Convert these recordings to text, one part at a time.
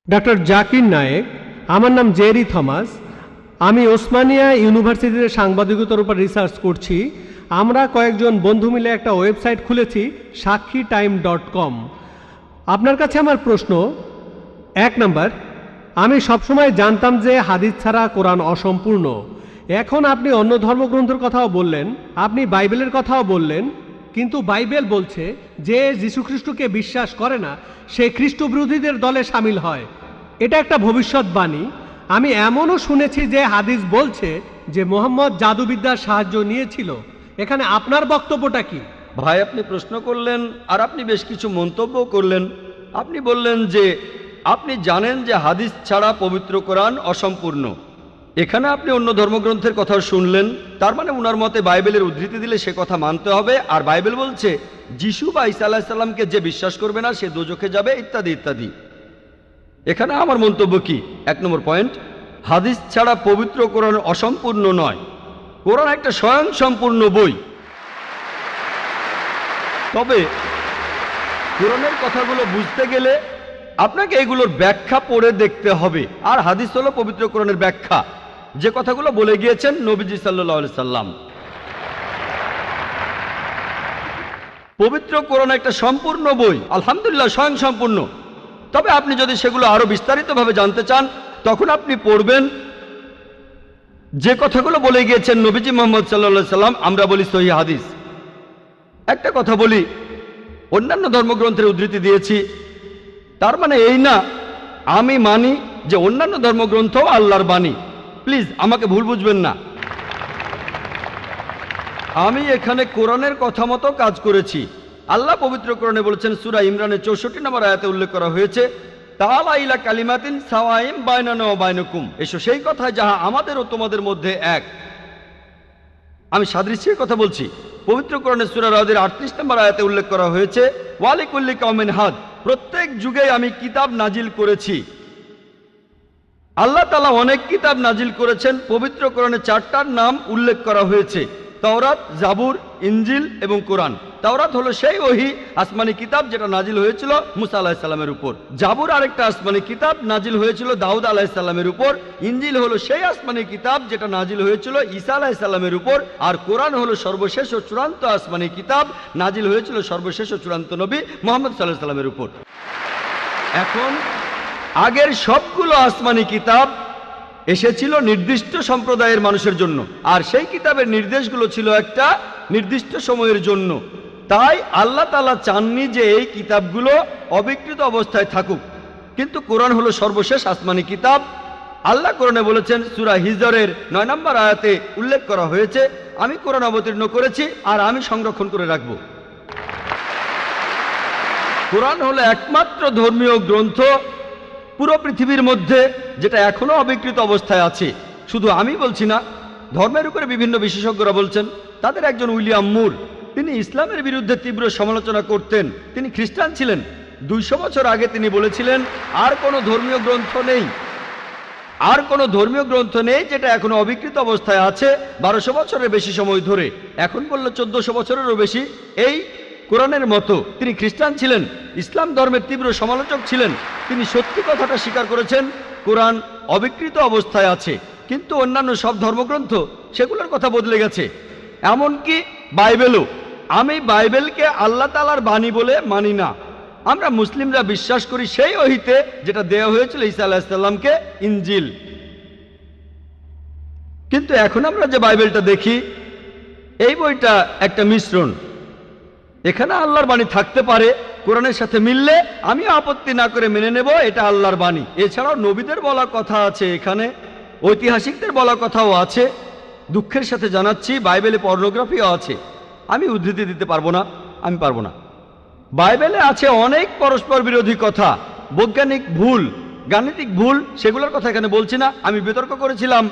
Doctor Zakir Naik. আমার নাম Jerry Thomas. আমি ওসমানিয়া ইউনিভার্সিটিতে সাংবাদিকতার উপর রিসার্চ করছি। আমরা কয়েকজন বন্ধু মিলে একটা ওয়েবসাইট খুলেছি সাক্ষীটাইম.com। আপনার কাছে আমার প্রশ্ন, 1 নাম্বার, আমি সবসময় জানতাম যে হাদিস ছাড়া কোরআন অসম্পূর্ণ। এখন আপনি অন্য ধর্মগ্রন্থের কথাও বললেন, আপনি বাইবেলের কথাও বললেন, কিন্তু বাইবেল বলছে যে যীশুখ্রিস্টকে বিশ্বাস করে না সে খ্রিস্ট বিরোধীদের দলে সামিল হয়। এটা একটা ভবিষ্যৎবাণী। আমি এমনও শুনেছি যে হাদিস বলছে যে মোহাম্মদ জাদুবিদ্যার সাহায্য নিয়েছিল। এখানে আপনার বক্তব্যটা কি? ভাই, আপনি প্রশ্ন করলেন আর আপনি বেশ কিছু মন্তব্য করলেন। আপনি বললেন যে আপনি জানেন যে হাদিস ছাড়া পবিত্র কোরআন অসম্পূর্ণ। এখানে আপনি অন্য ধর্মগ্রন্থের কথা শুনলেন, তার মানে ওনার মতে বাইবেলের উদ্ধৃতি দিলে সে কথা মানতে হবে। আর বাইবেল বলছে যিশু বা ঈসা আলাইহিস সালামকে যে বিশ্বাস করবে না সে দোজখে যাবে, ইত্যাদি ইত্যাদি। এখানে আমার মন্তব্য কি? 1 নম্বর পয়েন্ট, হাদিস ছাড়া পবিত্র কোরআন অসম্পূর্ণ নয়। কোরআন একটা স্বয়ংসম্পূর্ণ বই। তবে কোরআনের কথাগুলো বুঝতে গেলে আপনাকে এগুলোর ব্যাখ্যা পড়ে দেখতে হবে। আর হাদিস হলো পবিত্র কোরআনের ব্যাখ্যা, যে কথাগুলো বলে গিয়েছেন নবীজি সাল্লাল্লাহু আলাইহি সাল্লাম। পবিত্র কোরআন একটা সম্পূর্ণ বই, আলহামদুলিল্লাহ স্বয়ংসম্পূর্ণ। তবে আপনি যদি সেগুলো আরো বিস্তারিতভাবে জানতে চান, তখন আপনি পড়বেন যে কথাগুলো বলে গিয়েছেন নবীজি মুহাম্মদ সাল্লাল্লাহু আলাইহি সাল্লাম। আমরা বলি সহিহ হাদিস। একটা কথা বলি, অন্যান্য ধর্মগ্রন্থের উদ্ধৃতি দিয়েছি, তার মানে এই না আমি মানি যে অন্যান্য ধর্মগ্রন্থ আল্লাহর বাণী। প্লিজ আমাকে ভুল বুঝবেন না। আমি এখানে কোরআনের কথা মতো কাজ করেছি। আল্লাহ পবিত্র কোরআনে বলেছেন, সূরা ইমরানের 64 নম্বর আয়াতে উল্লেখ করা হয়েছে, তাআলা ইলা কালিমাতিন সাওয়াইম বাইনানা ওয়া বাইনাকুম, এসো সেই কথায় যাহা আমাদের ও তোমাদের মধ্যে এক। আমি সাদৃশ্যের কথা বলছি। পবিত্র কোরআনের সূরা রাদের 38 নম্বর আয়াতে উল্লেখ করা হয়েছে, ওয়ালিকুল্লি কওমিন হাদ, প্রত্যেক যুগে আমি কিতাব নাজিল করেছি। আল্লাহ তাআলা অনেক কিতাব নাজিল করেছেন। পবিত্র কোরআনে 4টার নাম উল্লেখ করা হয়েছে, তাওরাত, জাবুর, ইনজিল এবং কোরআন। তাওরাত হলো সেই ওহী আসমানি কিতাব যেটা নাজিল হয়েছিল মুসা আলাইহিস সালামের উপর। জাবুর আরেকটা আসমানি কিতাব নাজিল হয়েছিল দাউদ আলাইহিস সালামের উপর। ইনজিল হলো সেই আসমানি কিতাব যেটা নাজিল হয়েছিল ঈসা আলাইহিস সালামের উপর। আর কোরআন হলো সর্বশেষ ও চূড়ান্ত আসমানি কিতাব, নাজিল হয়েছিল সর্বশেষ ও চূড়ান্ত নবী মুহাম্মদ সাল্লাল্লাহু আলাইহি সাল্লামের উপর। এখন আগের সবগুলো আসমানি কিতাব এসেছিল নির্দিষ্ট সম্প্রদায়ের মানুষের জন্য, আর সেই কিতাবের নির্দেশগুলো ছিল একটা নির্দিষ্ট সময়ের জন্য। তাই আল্লাহ তাআলা চাননি যে এই কিতাবগুলো অবিকৃত অবস্থায় থাকুক। কিন্তু কোরআন হলো সর্বশেষ আসমানি কিতাব। আল্লাহ কোরআনে বলেছেন, সূরা হিজরের 9 নম্বর আয়াতে উল্লেখ করা হয়েছে, আমি কোরআন অবতীর্ণ করেছি আর আমি সংরক্ষণ করে রাখব। কোরআন হলো একমাত্র ধর্মীয় গ্রন্থ পুরো পৃথিবীর মধ্যে যেটা এখনো অবিকৃত অবস্থায় আছে। শুধু আমি বলছি না, ধর্মের উপরে বিভিন্ন বিশেষজ্ঞরা বলছেন। তাদের একজন উইলিয়াম মুর, তিনি ইসলামের বিরুদ্ধে তীব্র সমালোচনা করতেন। তিনি খ্রিস্টান ছিলেন। 200 বছর আগে তিনি বলেছিলেন, আর কোনো ধর্মীয় গ্রন্থ নেই, আর কোনো ধর্মীয় গ্রন্থ নেই যেটা এখনো অবিকৃত অবস্থায় আছে 1200 বছরের বেশি সময় ধরে। এখন বললো 1400 বছরেরও বেশি। এই কোরআনের মতো তিনি খ্রিস্টান ছিলেন, ইসলাম ধর্মের তীব্র সমালোচক ছিলেন। তিনি সত্যি কথাটা স্বীকার করেছেন, কোরআন অবিকৃত অবস্থায় আছে। কিন্তু অন্যান্য সব ধর্মগ্রন্থ সেগুলোর কথা বদলে গেছে, এমনকি বাইবেলও। আমি বাইবেলকে আল্লাহ তাআলার বাণী বলে মানি না। আমরা মুসলিমরা বিশ্বাস করি সেই ওহীতে যেটা দেওয়া হয়েছিল ঈসা আলাইহিস সালামকে, ইনজিল। কিন্তু এখন আমরা যে বাইবেলটা দেখি, এই বইটা একটা মিশ্রণ। এখানে আল্লাহর বাণী থাকতে পারে, কোরআনের সাথে মিললে আমিও আপত্তি না করে মেনে নেব এটা আল্লাহর বাণী। এছাড়াও নবীদের বলা কথা আছে, এখানে ঐতিহাসিকদের বলা কথাও আছে। দুঃখের সাথে জানাচ্ছি বাইবেলে পর্নোগ্রাফিও আছে। আমি উদ্ধৃতি দিতে পারবো না, আমি পারবো না। বাইবেলে আছে অনেক পরস্পর বিরোধী কথা, বৈজ্ঞানিক ভুল, গাণিতিক ভুল, সেগুলোর কথা এখানে বলছি না। আমি বিতর্ক করেছিলাম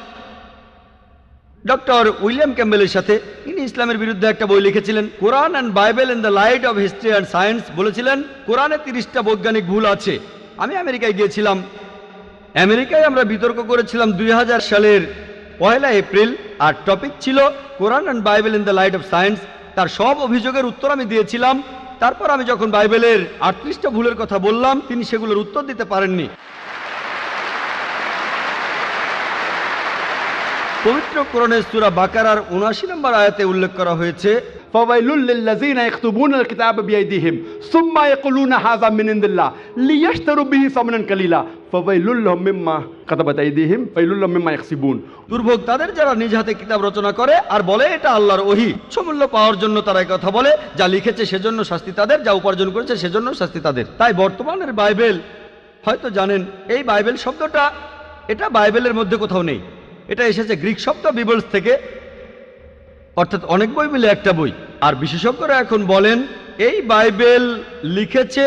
ডক্টর উইলিয়াম ক্যাম্বেলের সাথে। তিনি ইসলামের বিরুদ্ধে একটা বই লিখেছিলেন, Quran and Bible in the light of history and science. বলেছিলেন কোরআনে 30টা বৈজ্ঞানিক ভুল আছে। আমি আমেরিকায় গিয়েছিলাম। আমেরিকায় আমরা বিতর্ক করেছিলাম 2000 সালের 1 এপ্রিল, আর টপিক ছিল Quran and Bible in the light of science. তার সব অভিযোগের উত্তর আমি দিয়েছিলাম। তারপর আমি যখন বাইবেলের 38টা ভুলের কথা বললাম, তিনি সেগুলোর উত্তর দিতে পারেননি। পবিত্র কোরআনের সূরা বাকারার ৭৯ নম্বর আয়াতে উল্লেখ করা হয়েছে, فويل للذين يكتبون الكتاب بأيديهم ثم يقولون هذا من عند الله ليشتروا به ثمنا قليلا فويل لهم مما كتبت أيديهم ويل لهم مما يكسبون। দুর্ভোগ তাদের যারা নিজ হাতে কিতাব রচনা করে আর বলে এটা আল্লাহর ওহী। সমূল্য পাওয়ার জন্য তারা কথা বলে, যা লিখেছে সেজন্য শাস্তি তাদের, যা উপার্জন করেছে সেজন্য শাস্তি তাদের। তাই বর্তমানের বাইবেল, হয়তো জানেন এই বাইবেল শব্দটা এটা বাইবেলের মধ্যে কোথাও নেই। এটা এসেছে গ্রিক শব্দ বিবলস থেকে, অর্থাৎ অনেক বই মিলে একটা বই। আর বিশেষজ্ঞরা এখন বলেন এই বাইবেল লিখেছে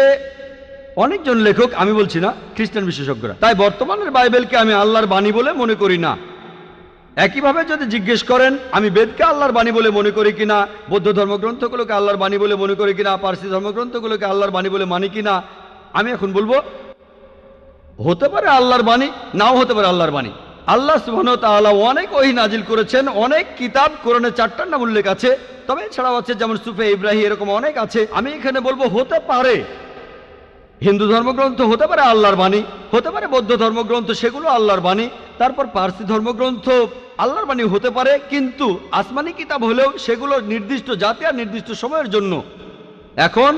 অনেকজন লেখক, আমি বলছি না, খ্রিস্টান বিশেষজ্ঞরা। তাই বর্তমানের বাইবেলকে আমি আল্লাহর বাণী বলে মনে করি না। একইভাবে যদি জিজ্ঞেস করেন আমি বেদকে আল্লাহর বাণী বলে মনে করি কিনা, বৌদ্ধ ধর্মগ্রন্থগুলোকে আল্লাহর বাণী বলে মনে করি কিনা, পার্সি ধর্মগ্রন্থগুলোকে আল্লাহর বাণী বলে মানি কিনা, আমি এখন বলবো হতে পারে আল্লাহর বাণী, নাও হতে পারে আল্লাহর বাণী। আল্লাহ সুবহানাহু ওয়া তাআলা অনেক ওহী নাজিল করেছেন, অনেক কিতাব, কোরআনে 4টার নাম উল্লেখ আছে, তবে এছাড়াও আছে যেমন সুফে ইব্রাহিম, এরকম অনেক আছে। আমি এখানে বলবো হতে পারে হিন্দু ধর্মগ্রন্থ হতে পারে আল্লাহর বাণী, হতে পারে বৌদ্ধ ধর্মগ্রন্থ সেগুলো আল্লাহর বাণী, তারপর পার্সি ধর্মগ্রন্থ আল্লাহর বাণী হতে পারে, কিন্তু আসমানি কিতাব হলেও সেগুলো নির্দিষ্ট জাতি আর নির্দিষ্ট সময়ের জন্য। এখন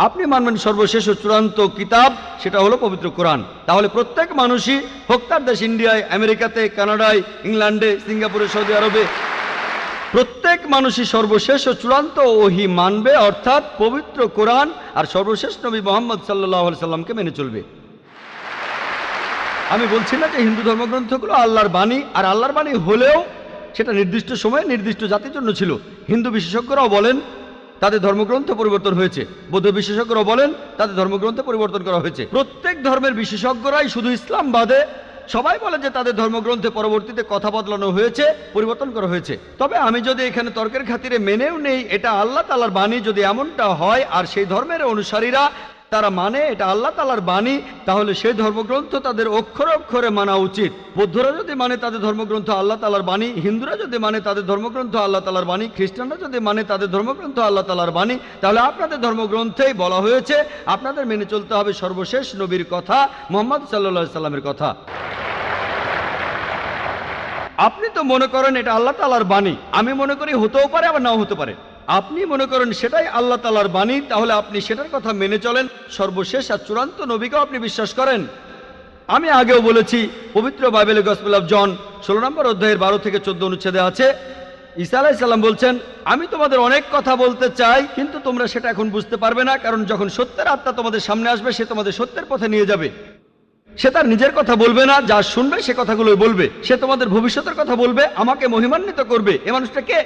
আপনি মানবেন সর্বশেষ ও চূড়ান্ত কিতাব, সেটা হলো পবিত্র কোরআন। তাহলে প্রত্যেক মানুষই, হোক তার দেশ ইন্ডিয়ায়, আমেরিকাতে, কানাডায়, ইংল্যান্ডে, সিঙ্গাপুরে, সৌদি আরবে, প্রত্যেক মানুষই সর্বশেষ ও চূড়ান্ত ওহী মানবে, অর্থাৎ পবিত্র কোরআন আর সর্বশেষ নবী মুহাম্মদ সাল্লাল্লাহু আলাইহি সাল্লামকে মেনে চলবে। আমি বলছি না যে হিন্দু ধর্মগ্রন্থগুলো আল্লাহর বাণী, আর আল্লাহর বাণী হলেও সেটা নির্দিষ্ট সময়ে নির্দিষ্ট জাতির জন্য ছিল। হিন্দু বিশেষজ্ঞরাও বলেন তাদের ধর্মগ্রন্থ পরিবর্তন হয়েছে, বৌদ্ধ বিশেষজ্ঞরাও বলেন তাদের ধর্মগ্রন্থ পরিবর্তন করা হয়েছে। প্রত্যেক ধর্মের বিশেষজ্ঞরাই, শুধু ইসলাম বাদে সবাই বলে যে তাদের ধর্মগ্রন্থে পরবর্তীতে কথা বদলানো হয়েছে, পরিবর্তন করা হয়েছে। তবে আমি যদি এখানে তর্কের খাতিরে মেনেও নেই এটা আল্লাহ তাআলার বাণী, যদি এমনটা হয় আর সেই ধর্মের অনুসারীরা তারা মানে এটা আল্লাহ তাআলার বাণী, তাহলে সেই ধর্মগ্রন্থ তাদের অক্ষরে অক্ষরে মানা উচিত। বৌদ্ধরা যদি মানে তাদের ধর্মগ্রন্থ আল্লাহ তাআলার বাণী, হিন্দুরা যদি মানে তাদের ধর্মগ্রন্থ আল্লাহ তাআলার বাণী, খ্রিস্টানরা যদি মানে তাদের ধর্মগ্রন্থ আল্লাহ তাআলার বাণী, তাহলে আপনাদের ধর্মগ্রন্থেই বলা হয়েছে আপনাদের মেনে চলতে হবে সর্বশেষ নবীর কথা, মুহাম্মদ সাল্লাল্লাহু আলাইহি সাল্লামের কথা। আপনি তো মনে করেন এটা আল্লাহ তাআলার বাণী, আমি মনে করি হতেও পারে আবার নাও হতে পারে। আপনি মনে করেন সেটাই আল্লাহ তাআলার বাণী, তাহলে আপনি সেটার কথা মেনে চলেন। সর্বশেষ আর চূড়ান্ত নবীকেও আপনি বিশ্বাস করেন। আমি আগেও বলেছি, পবিত্র বাইবেলে গসপেল অফ জন 16 নম্বর অধ্যায়ের 12 থেকে 14 অনুচ্ছেদে আছে, ঈসা আলাইহিস সালাম বলছেন, আমি তোমাদের অনেক কথা বলতে চাই, কিন্তু তোমরা সেটা এখন বুঝতে পারবে না, কারণ যখন সত্যের আত্মা তোমাদের সামনে আসবে সে তোমাদের সত্যের পথে নিয়ে যাবে। সে তার নিজের কথা বলবে না, যা শুনবে সে কথাগুলোই বলবে। সে তোমাদের ভবিষ্যতের কথা বলবে, আমাকে মহিমান্বিত করবে। এ মানুষটা কে?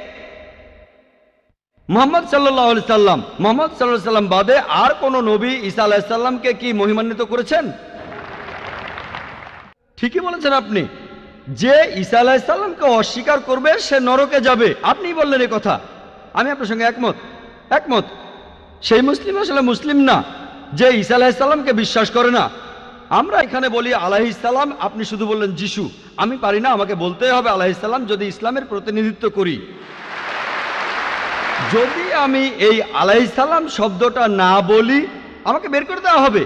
মুহাম্মদ সাল্লাল্লাহু আলাইহি সাল্লাম। মুহাম্মদ সাল্লাল্লাহু আলাইহি সাল্লাম বাদে আর কোন নবী ঈসা আলাইহিস সালামকে কি মহিমান্বিত করেছেন? ঠিকই বলেছেন আপনি, যে ঈসা আলাইহিস সালামকে অস্বীকার করবে সে নরকে যাবে। আপনি বললেন এই কথা, আমি আপনার সঙ্গে একমত। সেই মুসলিম আসলে মুসলিম না যে ঈসা আলাইহিস সালামকে বিশ্বাস করে না। আমরা এখানে বলি আলাইহিস সালাম, আপনি শুধু বললেন যিশু। আমি পারি না, আমাকে বলতেই হবে আলাইহিস সালাম যদি ইসলামের প্রতিনিধিত্ব করি। যদি আমি এই আলাইহিস সালাম শব্দটা না বলি আমাকে বের করে দেওয়া হবে।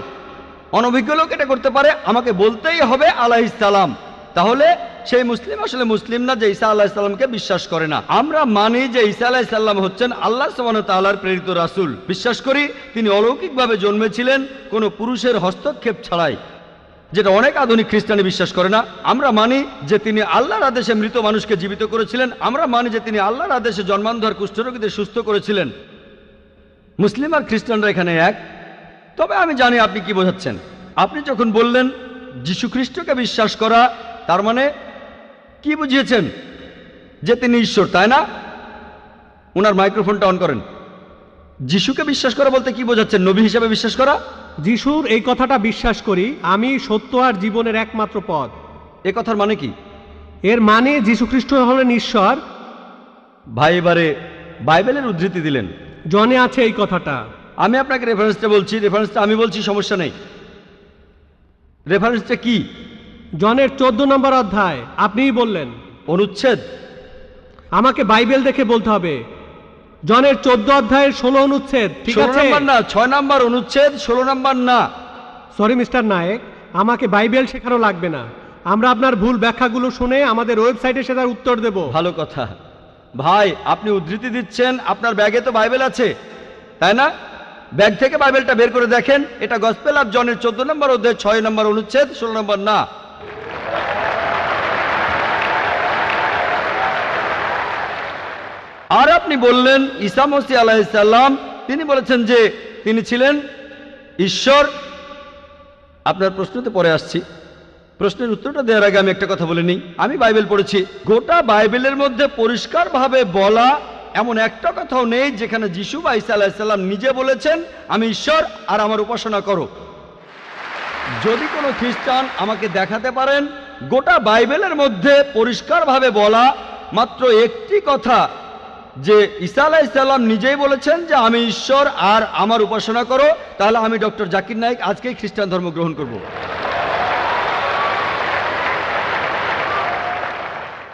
অনভিজ্ঞ লোক এটা করতে পারে, আমাকে বলতেই হবে আলাইহিস সালাম। তাহলে সেই মুসলিম আসলে মুসলিম না যে ঈসা আলাইহিস সালামকে বিশ্বাস করে না। আমরা মানি যে ঈসা আলাইহিস সালাম হচ্ছেন আল্লাহ সুবহানাহু ওয়া তাআলার প্রেরিত রাসূল। বিশ্বাস করি তিনি অলৌকিকভাবে জন্মেছিলেন কোনো পুরুষের হস্তক্ষেপ ছাড়াই, যেটা অনেক আধুনিক খ্রিস্টানি বিশ্বাস করে না। আমরা মানি যে তিনি আল্লাহর আদেশে মৃত মানুষকে জীবিত করেছিলেন। আমরা মানি যে তিনি আল্লাহর আদেশে জন্মান্ধ কুষ্ঠরোগীদের সুস্থ করেছিলেন। মুসলিম আর খ্রিস্টানরা এখানে এক। তবে আমি জানি আপনি কি বোঝাচ্ছেন। আপনি যখন বললেন যীশু খ্রিস্টকে বিশ্বাস করা, তার মানে কি বুঝিয়েছেন? যে তিনি ঈশ্বর, তাই না? ওনার মাইক্রোফোনটা অন করেন। যিশুকে বিশ্বাস করা বলতে কি বোঝাচ্ছেন? নবী হিসাবে বিশ্বাস করা? যিশুর এই কথাটা বিশ্বাস করি, আমি সত্য আর জীবনের একমাত্র পথ। এ কথার মানে কি? এর মানে যীশু খ্রিস্ট হলেন ঈশ্বর। ভাই এবারে বাইবেলের উদ্ধৃতি দিলেন, জনে আছে এই কথাটা। আমি আপনাকে রেফারেন্সটা বলছি, রেফারেন্সটা আমি বলছি, সমস্যা নেই। রেফারেন্সটা কি? জনের 14 নম্বর অধ্যায়। আপনিই বললেন। অনুচ্ছেদ? আমাকে বাইবেল দেখে বলতে হবে। জনের 14 অধ্যায়ের 16 অনুচ্ছেদ। ঠিক আছে? 16 নাম্বার না, 6 নাম্বার অনুচ্ছেদ, 16 নাম্বার না। সরি মিস্টার নায়েক, আমাকে বাইবেল শেখানো লাগবে না। আমরা আপনার ভুল ব্যাখ্যাগুলো শুনে আমাদের ওয়েবসাইটে সেটার উত্তর দেব। ভালো কথা। ভাই, আপনি উদ্ধৃতি দিচ্ছেন, আপনার ব্যাগে তো বাইবেল আছে, তাই না? ব্যাগ থেকে বাইবেলটা বের করে দেখেন। এটা গসপেল অফ জনের 14 নম্বর অধ্যায় 6 নম্বর অনুচ্ছেদ 16 নম্বর না। আর আপনি বললেন ঈসা মসীহ আলাইহিস সালাম তিনি বলেছেন যে তিনি ছিলেন ঈশ্বর। আপনার প্রশ্নতে পরে আসছি, প্রশ্নের উত্তরটা দেওয়ার আগে আমি একটা কথা বলে নিই। আমি বাইবেল পড়েছি, গোটা বাইবেলের মধ্যে পরিষ্কারভাবে বলা এমন একটা কথাও নেই যেখানে যিশু বা ঈসা আলাইহিস সালাম নিজে বলেছেন আমি ঈশ্বর আর আমার উপাসনা করো। যদি কোনো খ্রিস্টান আমাকে দেখাতে পারেন গোটা বাইবেলের মধ্যে পরিষ্কারভাবে বলা মাত্র একটি কথা যে ঈসা আলাইহিস সালাম নিজেই বলেছেন যে আমি ঈশ্বর আর আমার উপাসনা করো, তাহলে আমি ডক্টর জাকির নায়েক আজকেই খ্রিস্টান ধর্ম গ্রহণ করব।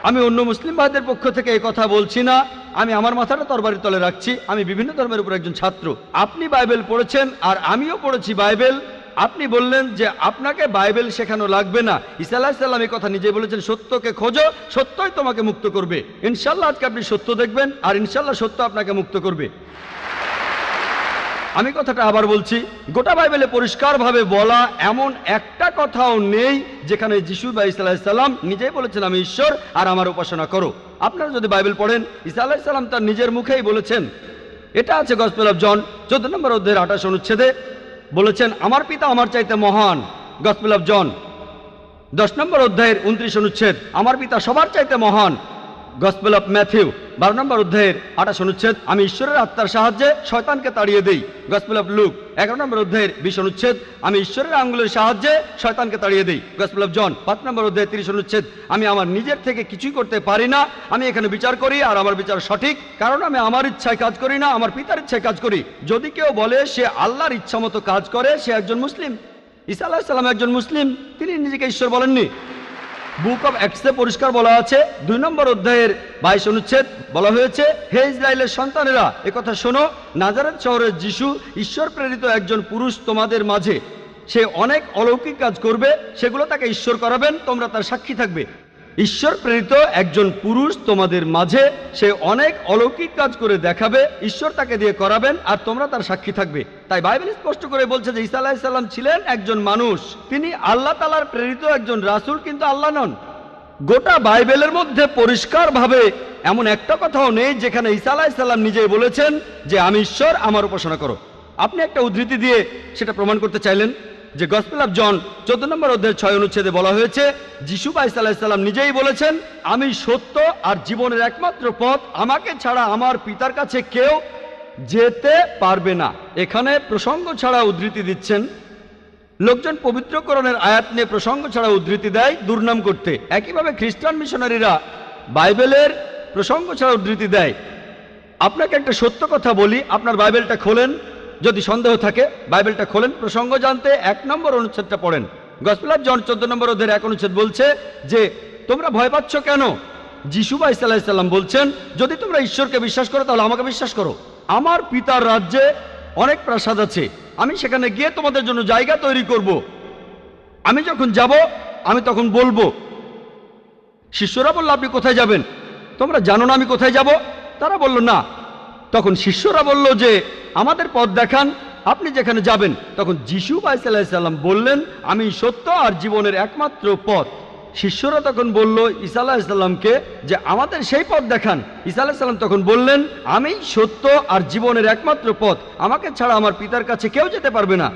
আমি অন্য মুসলিম ভাইদের পক্ষ থেকে এই কথা বলছি না, আমি আমার মাথাটা তরবারির তলে রাখছি। আমি বিভিন্ন ধর্মের উপর একজন ছাত্র। আপনি বাইবেল পড়েছেন আর আমিও পড়েছি বাইবেল। আপনি বললেন যে আপনাকে বাইবেল শেখানো লাগবে না। ঈসা আলাইহিস সালাম এই কথা নিজে বলেছেন, সত্যকে খোঁজো, সত্যই তোমাকে মুক্ত করবে। ইনশাল্লাহ আজকে আপনি সত্য দেখবেন আর ইনশাল্লাহ সত্য আপনাকে মুক্ত করবে। আমি কথাটা আবার বলছি, গোটা বাইবেলে পরিষ্কারভাবে বলা এমন একটা কথাও নেই যেখানে যিশু বা ঈসা আলাইহিস সালাম নিজেই বলেছেন আমি ঈশ্বর আর আমার উপাসনা করো। আপনারা যদি বাইবেল পড়েন, ঈসা আলাইহিস সালাম তার নিজের মুখেই বলেছেন। এটা আছে গসপেল অফ জন 14 নম্বর অধ্যায়ের 28 অনুচ্ছেদে বলেছেন আমার পিতা আমার চাইতে মহান। গসপেল অফ জন 10 নম্বর অধ্যায়ের 29 অনুচ্ছেদ আমার পিতা সবার চাইতে মহান। গসপেল অফ ম্যাথিউ 12 নম্বর অধ্যায়ের 28 অনুচ্ছেদ আমি ঈশ্বরের আত্মার সাহায্যে শয়তানকে তাড়িয়ে দেই। গসপেল অফ লুক 11 নম্বর অধ্যায়ের 20 অনুচ্ছেদ আমি ঈশ্বরের আঙ্গুলের সাহায্যে শয়তানকে তাড়িয়ে দেই। গসপেল অফ জন 5 নম্বর অধ্যায়ের 30 অনুচ্ছেদ আমি আমার নিজের থেকে কিছুই করতে পারি না, আমি এখানে বিচার করি আর আমার বিচার সঠিক, কারণ আমি আমার ইচ্ছায় কাজ করি না, আমার পিতার ইচ্ছায় কাজ করি। যদি কেউ বলে সে আল্লাহর ইচ্ছা মতো কাজ করে সে একজন মুসলিম। ঈসা আলাইহিস সালাম একজন মুসলিম, তিনি নিজেকে ঈশ্বর বলেননি। বুক অব অ্যাক্টসে পরিষ্কার বলা আছে 2 নম্বর অধ্যায়ের 22 অনুচ্ছেদ বলা হয়েছে হে ইসরায়েলের সন্তানেরা একথা শোনো, নাজারেত শহরের যিশু ঈশ্বর প্রেরিত একজন পুরুষ তোমাদের মাঝে, সে অনেক অলৌকিক কাজ করবে, সেগুলো তাকে ঈশ্বর করাবেন, তোমরা তার সাক্ষী থাকবে। ঈশ্বর প্রেরিত একজন পুরুষ তোমাদের মাঝে, সে অনেক অলৌকিক কাজ করে দেখাবে, ঈশ্বর তাকে দিয়ে করাবেন আর তোমরা তার সাক্ষী থাকবে। তাই বাইবেল স্পষ্ট করে বলছে যে ঈসা আলাইহিস সালাম ছিলেন একজন মানুষ, তিনি আল্লাহ তাআলার প্রেরিত একজন রাসূল, কিন্তু আল্লাহ নন। গোটা বাইবেলের মধ্যে পরিষ্কারভাবে এমন একটা কথাও নেই যেখানে ঈসা আলাইহিস সালাম নিজেই বলেছেন যে আমি ঈশ্বর আমার উপাসনা করো। আপনি একটা উদ্ধৃতি দিয়ে সেটা প্রমাণ করতে চাইলেন যে গসপেল অফ জন 14 নম্বর অধ্যায়ের 6 অনুচ্ছেদে বলা হয়েছে যিশু বা ঈসা আলাইহিস সালাম নিজেই বলেছেন আমি সত্য আর জীবনের একমাত্র পথ, আমাকে ছাড়া আমার পিতার কাছে কেউ যেতে পারবে না। এখানে প্রসঙ্গ ছাড়া উদ্ধৃতি দিচ্ছেন। লোকজন পবিত্রকরণের আয়াত নিয়ে প্রসঙ্গ ছাড়া উদ্ধৃতি দেয় দুর্নাম করতে। একইভাবে খ্রিস্টান মিশনারিরা বাইবেলের প্রসঙ্গ ছাড়া উদ্ধৃতি দেয়। আপনাকে একটা সত্য কথা বলি, আপনার বাইবেলটা খোলেন, যদি সন্দেহ থাকে বাইবেলটা খোলেন, প্রসঙ্গ জানতে 1 নম্বর অনুচ্ছেদটা পড়েন। গসপেল অফ জন 14 নম্বর অধ্যায়ের 1 অনুচ্ছেদ বলছে যে তোমরা ভয় পাচ্ছ কেন? যিশু বা ঈসা আলাইহিস সালাম বলছেন যদি তোমরা ঈশ্বরকে বিশ্বাস করো তাহলে আমাকে বিশ্বাস করো। আমার পিতার রাজ্যে অনেক প্রাসাদ আছে, আমি সেখানে গিয়ে তোমাদের জন্য জায়গা তৈরি করব। আমি যখন যাব আমি তখন বলবো। শিষ্যরা বলল আপনি কোথায় যাবেন? তোমরা জানো না আমি কোথায় যাব? তারা বলল না। তখন শিষ্যরা বলল যে আমাদের পথ দেখান, আপনি যেখানে যাবেন। তখন যিশু বা ঈসা আলাইহিস সালাম বললেন আমি সত্য আর জীবনের একমাত্র পথ। শিষ্যরা তখন বলল ঈসা আলাইহিস সালামকে যে আমাদের সেই পথ দেখান। ঈসা আলাইহিস সালাম তখন বললেন আমি সত্য আর জীবনের একমাত্র পথ, আমাকে ছাড়া আমার পিতার কাছে কেউ যেতে পারবে না।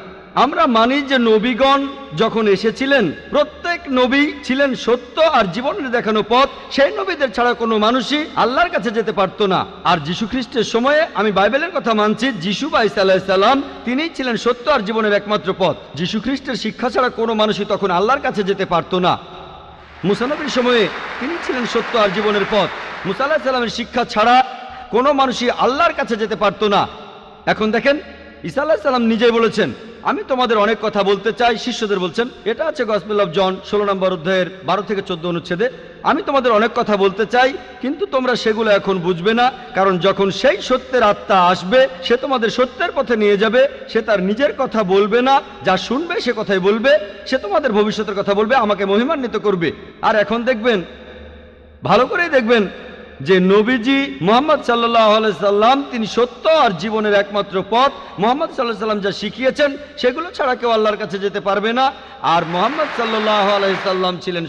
আমরা মানি যে নবীগণ যখন এসেছিলেন প্রত্যেক নবী ছিলেন সত্য আর জীবনের দেখানো পথ, সেই নবীদের ছাড়া কোনো মানুষই আল্লাহর কাছে যেতে পারতো না। আর যীশু খ্রিস্টের সময়ে আমি বাইবেলের কথা মানছি, যিশু বা ঈসা আলাইহিস সালাম তিনিই ছিলেন সত্য আর জীবনের একমাত্র পথ। যীশু খ্রিস্টের শিক্ষা ছাড়া কোনো মানুষই তখন আল্লাহর কাছে যেতে পারতো না। মুসা নবীর সময়ে তিনি ছিলেন সত্য আর জীবনের পথ। মুসা আলাইহিস সালামের শিক্ষা ছাড়া কোনো মানুষই আল্লাহর কাছে যেতে পারতো না। এখন দেখেন ঈসা আলাইহিস সালাম নিজেই বলেছেন আমি তোমাদের অনেক কথা বলতে চাই, শিষ্যদের বলছেন, এটা আছে গসপেল অফ জন 16 নম্বর অধ্যায়ের 12 থেকে 14 অনুচ্ছেদে। আমি তোমাদের অনেক কথা বলতে চাই, কিন্তু তোমরা সেগুলো এখন বুঝবে না, কারণ যখন সেই সত্যের আত্মা আসবে সে তোমাদের সত্যের পথে নিয়ে যাবে। সে তার নিজের কথা বলবে না, যা শুনবে সে কথাই বলবে। সে তোমাদের ভবিষ্যতের কথা বলবে, আমাকে মহিমান্বিত করবে। আর এখন দেখবেন, ভালো করেই দেখবেন যে নবীজি মুহাম্মদ সাল্লাল্লাহু আলাইহি সাল্লাম তিনি সত্য আর জীবনের একমাত্র পথ। মুহাম্মদ সাল্লাল্লাহু আলাইহি সাল্লাম যা শিখিয়েছেন সেগুলো ছাড়া কেউ আল্লাহর কাছে যেতে পারবে না। আর মুহাম্মদ সাল্লাল্লাহু আলাইহি সাল্লাম ছিলেন